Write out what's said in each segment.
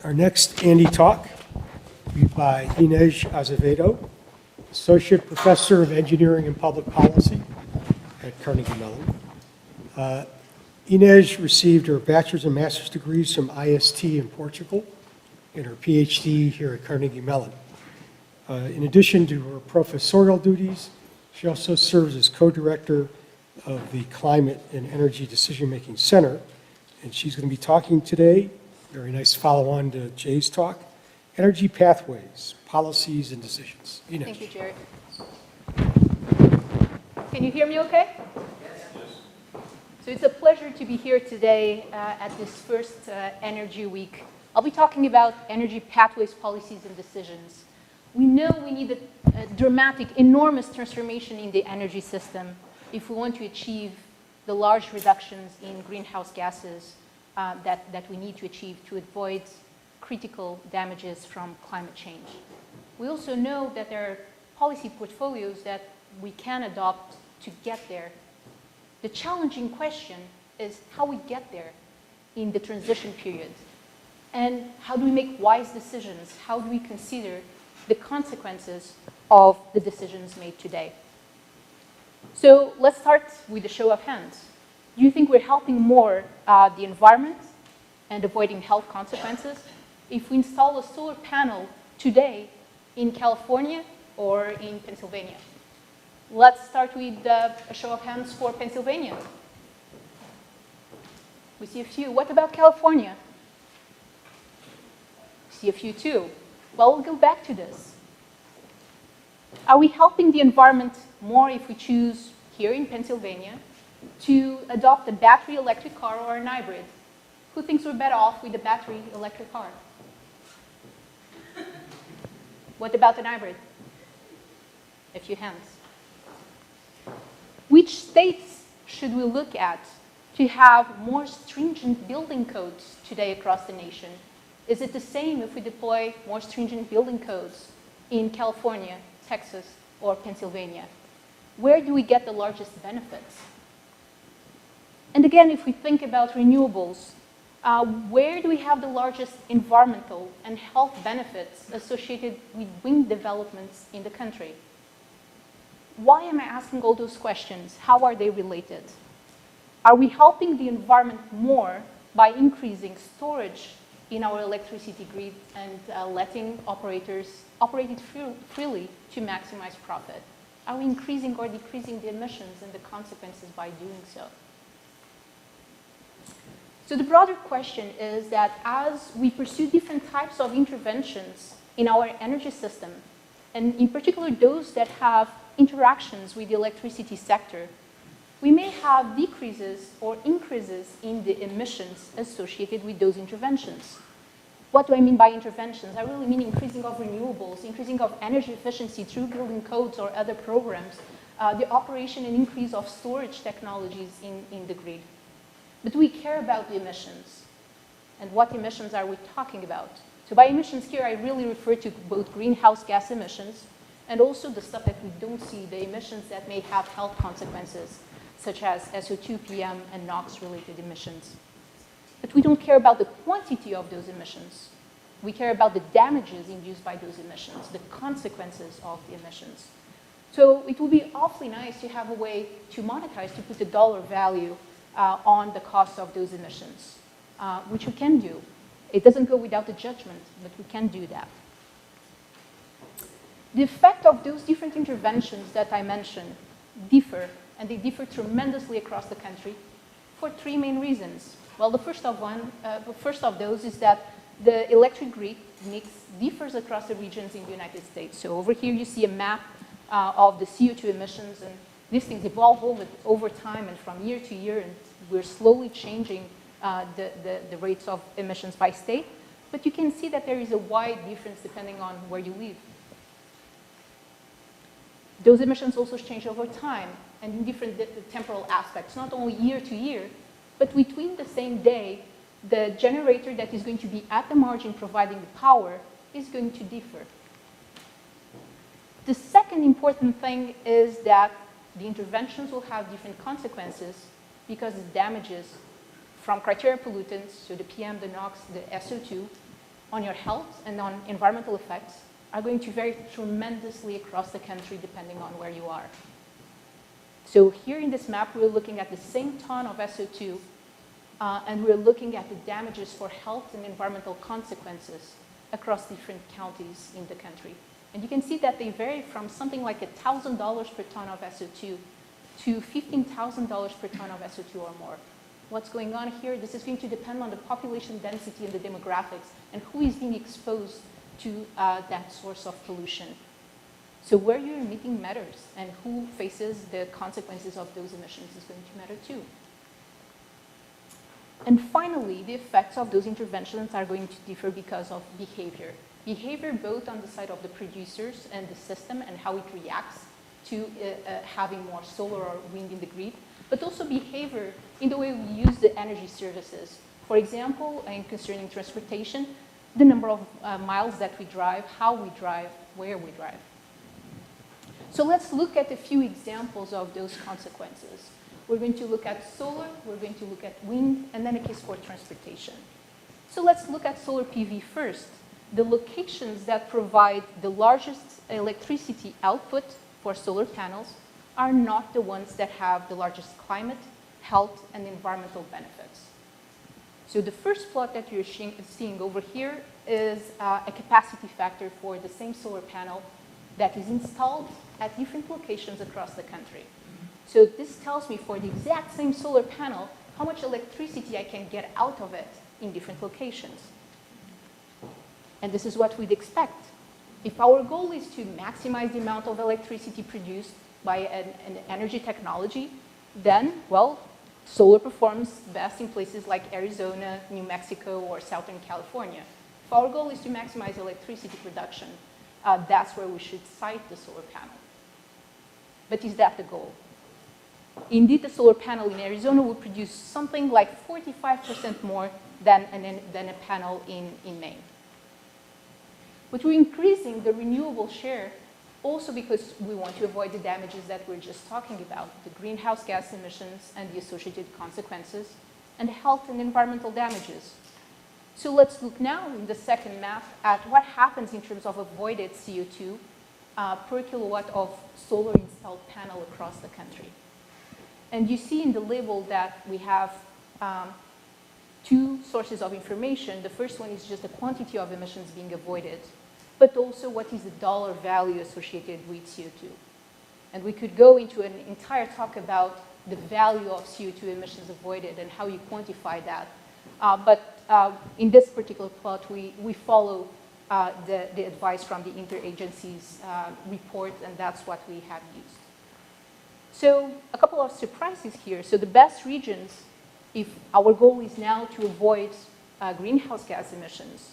Our next Andy talk will be by Ines Azevedo, Associate Professor of Engineering and Public Policy at Carnegie Mellon. Ines received her bachelor's and master's degrees from IST in Portugal and her PhD here at Carnegie Mellon. In addition to her professorial duties, she also serves as co-director of the Climate and Energy Decision-Making Center, and she's going to be talking today, very nice follow-on to Jay's talk, Energy Pathways, Policies and Decisions. Ines. Thank you, Jared. Can you hear me okay? Yes. So it's a pleasure to be here today at this first Energy Week. I'll be talking about energy pathways, policies, and decisions. We know we need a dramatic, enormous transformation in the energy system if we want to achieve the large reductions in greenhouse gases that we need to achieve to avoid critical damages from climate change. We also know that there are policy portfolios that we can adopt to get there. The challenging question is how we get there in the transition period. And how do we make wise decisions? How do we consider the consequences of the decisions made today? So let's start with a show of hands. Do you think we're helping more the environment and avoiding health consequences if we install a solar panel today in California or in Pennsylvania? Let's start with a show of hands for Pennsylvania. We see a few. What about California? See a few too. Well, we'll go back to this. Are we helping the environment more if we choose here in Pennsylvania to adopt a battery electric car or an hybrid? Who thinks we're better off with a battery electric car? What about an hybrid? A few hands. Which states should we look at to have more stringent building codes today across the nation? Is it the same if we deploy more stringent building codes in California, Texas, or Pennsylvania? Where do we get the largest benefits? And again, if we think about renewables, where do we have the largest environmental and health benefits associated with wind developments in the country? Why am I asking all those questions? How are they related? Are we helping the environment more by increasing storage in our electricity grid and letting operators operate it freely to maximize profit? Are we increasing or decreasing the emissions and the consequences by doing so? So the broader question is that as we pursue different types of interventions in our energy system, and in particular those that have interactions with the electricity sector, we may have decreases or increases in the emissions associated with those interventions. What do I mean by interventions? I really mean increasing of renewables, increasing of energy efficiency through building codes or other programs, the operation and increase of storage technologies in the grid. But we care about the emissions. And what emissions are we talking about? So by emissions here, I really refer to both greenhouse gas emissions and also the stuff that we don't see, the emissions that may have health consequences, such as SO2, PM, and NOx-related emissions. But we don't care about the quantity of those emissions. We care about the damages induced by those emissions, the consequences of the emissions. So it would be awfully nice to have a way to monetize, to put a dollar value on the cost of those emissions, which we can do. It doesn't go without a judgment, but we can do that. The effect of those different interventions that I mentioned differ, and they differ tremendously across the country for three main reasons. Well, the first of those is that the electric grid mix differs across the regions in the United States. So over here you see a map of the CO2 emissions, and these things evolve over time and from year to year, and we're slowly changing the rates of emissions by state. But you can see that there is a wide difference depending on where you live. Those emissions also change over time and in different temporal aspects, not only year to year, but between the same day, the generator that is going to be at the margin providing the power is going to differ. The second important thing is that the interventions will have different consequences because the damages from criteria pollutants, so the PM, the NOx, the SO2, on your health and on environmental effects are going to vary tremendously across the country depending on where you are. So here in this map, we're looking at the same ton of SO2, and we're looking at the damages for health and environmental consequences across different counties in the country. And you can see that they vary from something like $1,000 per ton of SO2 to $15,000 per ton of SO2 or more. What's going on here? This is going to depend on the population density and the demographics and who is being exposed to that source of pollution. So where you're emitting matters, and who faces the consequences of those emissions is going to matter too. And finally, the effects of those interventions are going to differ because of behavior. Behavior both on the side of the producers and the system and how it reacts to having more solar or wind in the grid, but also behavior in the way we use the energy services. For example, in concerning transportation, the number of miles that we drive, how we drive, where we drive. So let's look at a few examples of those consequences. We're going to look at solar, we're going to look at wind, and then a case for transportation. So let's look at solar PV first. The locations that provide the largest electricity output for solar panels are not the ones that have the largest climate, health, and environmental benefits. So the first plot that you're seeing over here is a capacity factor for the same solar panel that is installed at different locations across the country. So this tells me for the exact same solar panel how much electricity I can get out of it in different locations. And this is what we'd expect. If our goal is to maximize the amount of electricity produced by an energy technology, then, well, solar performs best in places like Arizona, New Mexico, or Southern California. If our goal is to maximize electricity production, that's where we should site the solar panel. But is that the goal? Indeed, the solar panel in Arizona will produce something like 45% more than a panel in Maine. But we're increasing the renewable share also because we want to avoid the damages that we're just talking about, the greenhouse gas emissions and the associated consequences, and the health and environmental damages. So let's look now in the second map at what happens in terms of avoided CO2 per kilowatt of solar installed panel across the country. And you see in the label that we have two sources of information. The first one is just the quantity of emissions being avoided, but also what is the dollar value associated with CO2. And we could go into an entire talk about the value of CO2 emissions avoided and how you quantify that. But in this particular plot, we follow the advice from the interagency's report, and that's what we have used. So a couple of surprises here. So the best regions, if our goal is now to avoid greenhouse gas emissions,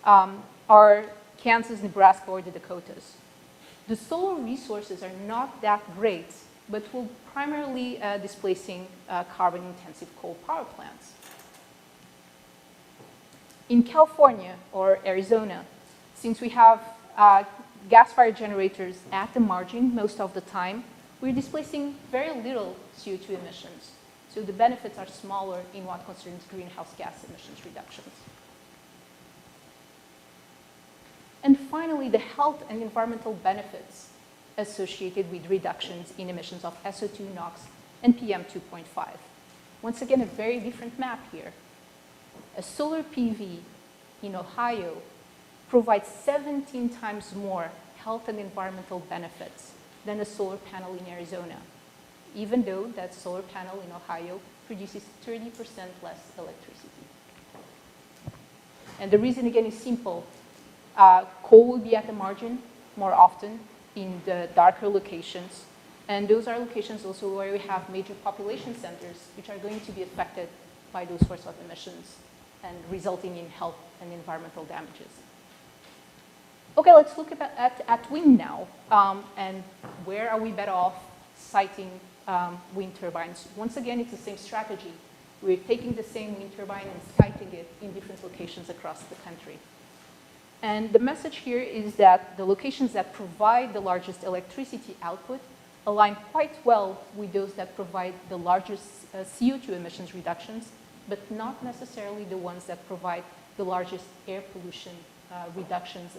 are Kansas, Nebraska, or the Dakotas. The solar resources are not that great, but will primarily displacing carbon-intensive coal power plants. In California or Arizona, since we have gas-fired generators at the margin most of the time, we're displacing very little CO2 emissions. So the benefits are smaller in what concerns greenhouse gas emissions reductions. And finally, the health and environmental benefits associated with reductions in emissions of SO2, NOx, and PM2.5. Once again, a very different map here. A solar PV in Ohio provides 17 times more health and environmental benefits than a solar panel in Arizona, even though that solar panel in Ohio produces 30% less electricity. And the reason, again, is simple. Coal will be at the margin more often in the darker locations, and those are locations also where we have major population centers, which are going to be affected by those sorts of emissions and resulting in health and environmental damages. Okay, let's look at wind now. And where are we better off siting wind turbines? Once again, it's the same strategy. We're taking the same wind turbine and siting it in different locations across the country. And the message here is that the locations that provide the largest electricity output align quite well with those that provide the largest CO2 emissions reductions, but not necessarily the ones that provide the largest air pollution reductions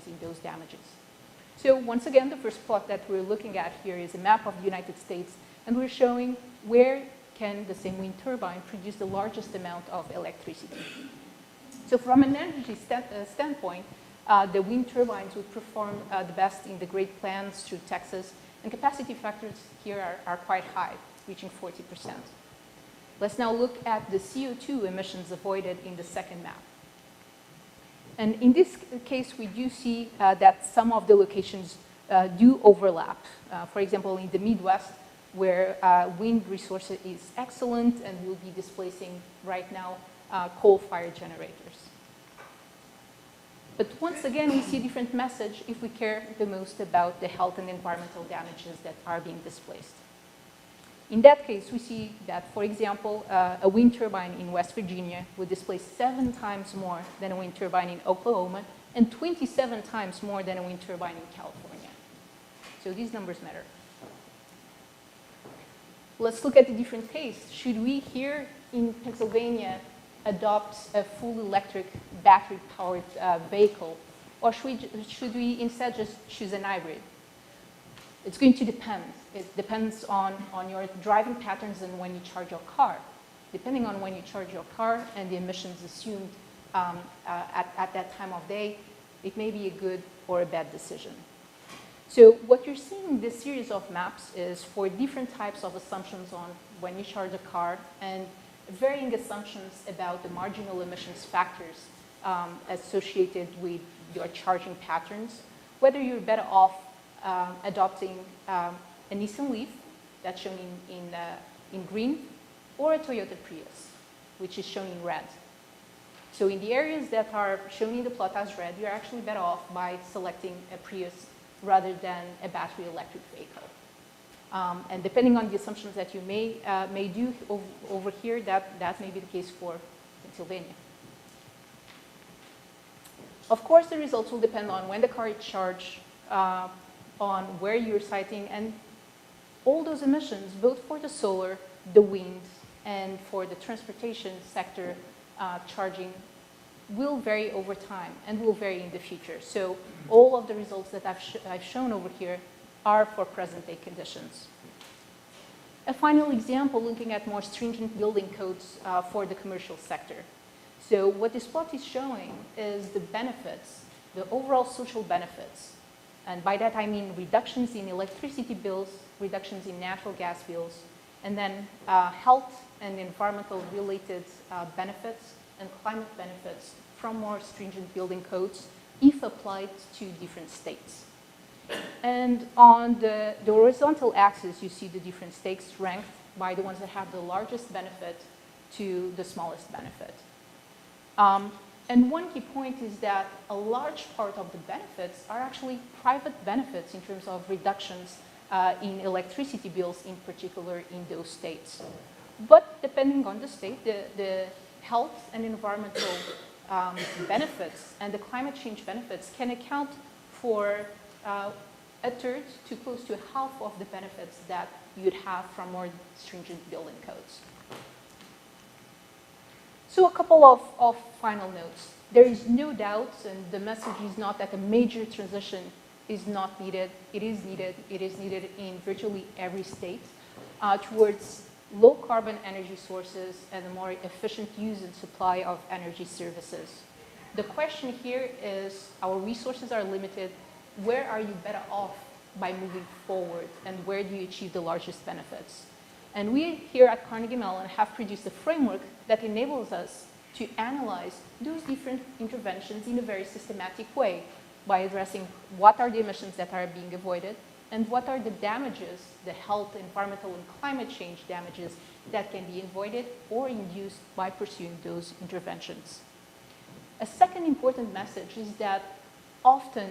in those damages. So once again, the first plot that we're looking at here is a map of the United States, and we're showing where can the same wind turbine produce the largest amount of electricity. So from an energy standpoint, the wind turbines would perform the best in the Great Plains through Texas, and capacity factors here are quite high, reaching 40%. Let's now look at the CO2 emissions avoided in the second map. And in this case, we do see that some of the locations do overlap. For example, in the Midwest, where wind resource is excellent and will be displacing right now coal-fired generators. But once again, we see a different message if we care the most about the health and environmental damages that are being displaced. In that case, we see that, for example, a wind turbine in West Virginia would displace 7 times more than a wind turbine in Oklahoma and 27 times more than a wind turbine in California. So these numbers matter. Let's look at the different case. Should we here in Pennsylvania adopt a full electric battery-powered vehicle, or should we instead just choose an hybrid? It's going to depend. It depends on your driving patterns and when you charge your car. Depending on when you charge your car and the emissions assumed at that time of day, it may be a good or a bad decision. So what you're seeing in this series of maps is for different types of assumptions on when you charge a car and varying assumptions about the marginal emissions factors associated with your charging patterns, whether you're better off adopting a Nissan Leaf, that's shown in green, or a Toyota Prius, which is shown in red. So in the areas that are shown in the plot as red, you're actually better off by selecting a Prius rather than a battery electric vehicle. And depending on the assumptions that you may do over here, that may be the case for Pennsylvania. Of course, the results will depend on when the car is charged, on where you're siting, and all those emissions, both for the solar, the wind, and for the transportation sector charging, will vary over time and will vary in the future. So all of the results that I've shown over here are for present-day conditions. A final example looking at more stringent building codes for the commercial sector. So what this plot is showing is the benefits, the overall social benefits. And by that I mean reductions in electricity bills, reductions in natural gas bills, and then health and environmental related benefits and climate benefits from more stringent building codes if applied to different states. And on the horizontal axis, you see the different states ranked by the ones that have the largest benefit to the smallest benefit. And one key point is that a large part of the benefits are actually private benefits in terms of reductions in electricity bills, in particular in those states. But depending on the state, the health and environmental benefits and the climate change benefits can account for a third to close to half of the benefits that you'd have from more stringent building codes. So a couple of final notes. There is no doubt, and the message is not that a major transition is not needed. It is needed. It is needed in virtually every state towards low carbon energy sources and a more efficient use and supply of energy services. The question here is, our resources are limited. Where are you better off by moving forward, and where do you achieve the largest benefits? And we here at Carnegie Mellon have produced a framework that enables us to analyze those different interventions in a very systematic way by addressing what are the emissions that are being avoided and what are the damages, the health, environmental, and climate change damages that can be avoided or induced by pursuing those interventions. A second important message is that often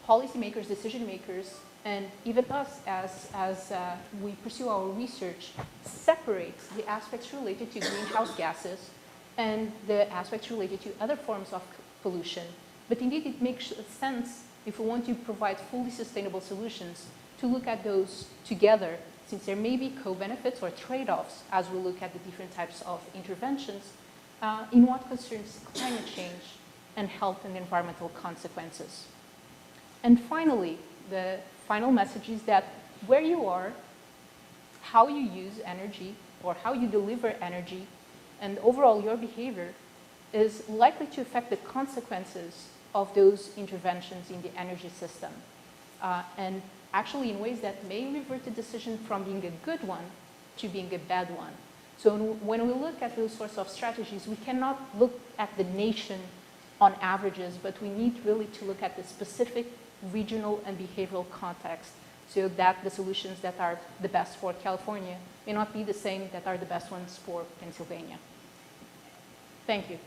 policymakers, decision makers, and even us as we pursue our research separate the aspects related to greenhouse gases and the aspects related to other forms of pollution. But indeed, it makes sense if we want to provide fully sustainable solutions to look at those together, since there may be co-benefits or trade-offs as we look at the different types of interventions in what concerns climate change and health and environmental consequences. And finally, the final message is that where you are, how you use energy or how you deliver energy, and overall your behavior is likely to affect the consequences of those interventions in the energy system. And actually in ways that may revert the decision from being a good one to being a bad one. So when we look at those sorts of strategies, we cannot look at the nation on averages, but we need really to look at the specific regional and behavioral context so that the solutions that are the best for California may not be the same that are the best ones for Pennsylvania. Thank you.